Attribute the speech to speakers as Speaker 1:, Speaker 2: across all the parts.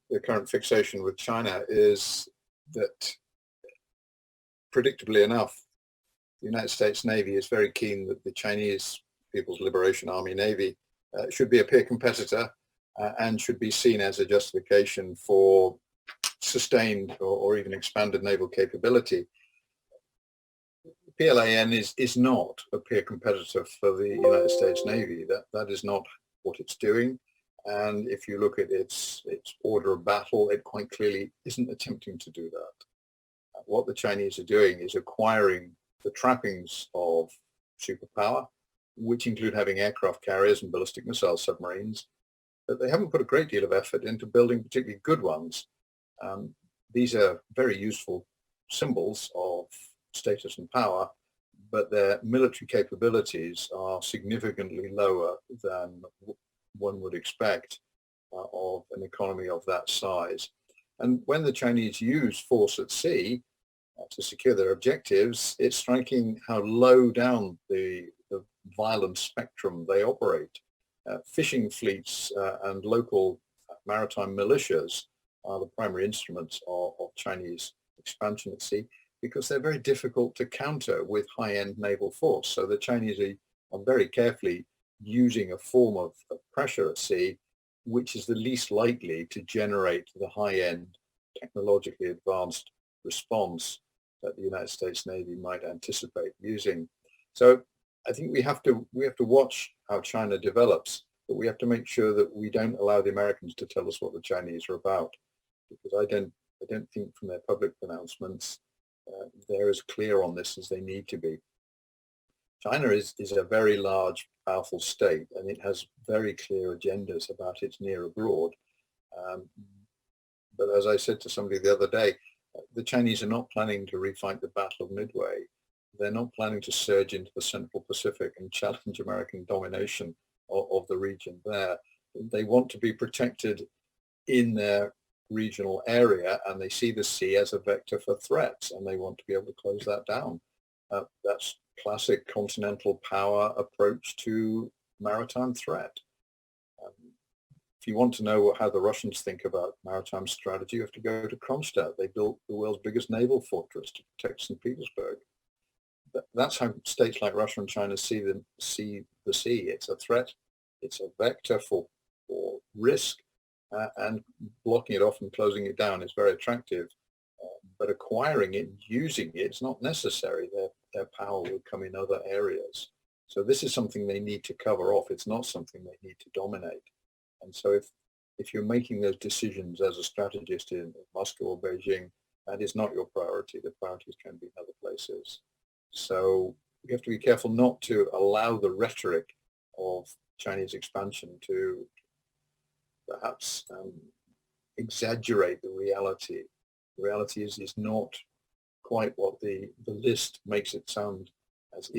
Speaker 1: the current fixation with China is that, predictably enough, the United States Navy is very keen that the Chinese People's Liberation Army Navy should be a peer competitor and should be seen as a justification for sustained or even expanded naval capability. PLAN is not a peer competitor for the United States Navy. That is not what it's doing. And if you look at its order of battle, it quite clearly isn't attempting to do that. What the Chinese are doing is acquiring the trappings of superpower, which include having aircraft carriers and ballistic missile submarines, but they haven't put a great deal of effort into building particularly good ones. These are very useful symbols of status and power, but their military capabilities are significantly lower than one would expect of an economy of that size. And when the Chinese use force at sea to secure their objectives, it's striking how low down the violence spectrum they operate. Fishing fleets and local maritime militias are the primary instruments of Chinese expansion at sea, because they're very difficult to counter with high-end naval force. So the Chinese are very carefully using a form of pressure at sea, which is the least likely to generate the high-end, technologically advanced response that the United States Navy might anticipate using. So I think we have to watch how China develops, but we have to make sure that we don't allow the Americans to tell us what the Chinese are about, because I don't think from their public pronouncements they're as clear on this as they need to be. China is a very large, powerful state, and it has very clear agendas about its near abroad. But as I said to somebody the other day, the Chinese are not planning to refight the Battle of Midway. They're not planning to surge into the Central Pacific and challenge American domination of the region there. They want to be protected in their regional area, and they see the sea as a vector for threats, and they want to be able to close that down. That's classic continental power approach to maritime threat. If you want to know how the Russians think about maritime strategy, you have to go to Kronstadt. They built the world's biggest naval fortress to protect St. Petersburg. That's how states like Russia and China see the sea. It's a threat. It's a vector for risk, and blocking it off and closing it down is very attractive. But acquiring it, using it, is not necessary. Their power will come in other areas. So this is something they need to cover off. It's not something they need to dominate. And so if you're making those decisions as a strategist in Moscow or Beijing, that is not your priority. The priorities can be in other places. So we have to be careful not to allow the rhetoric of Chinese expansion to perhaps exaggerate the reality. The reality is not quite what the list makes it sound as.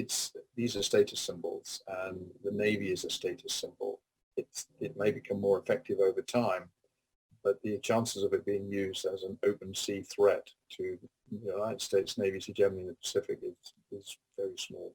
Speaker 1: These are status symbols, and the Navy is a status symbol. It may become more effective over time, but the chances of it being used as an open sea threat to the United States Navy's hegemony in the Pacific is very small.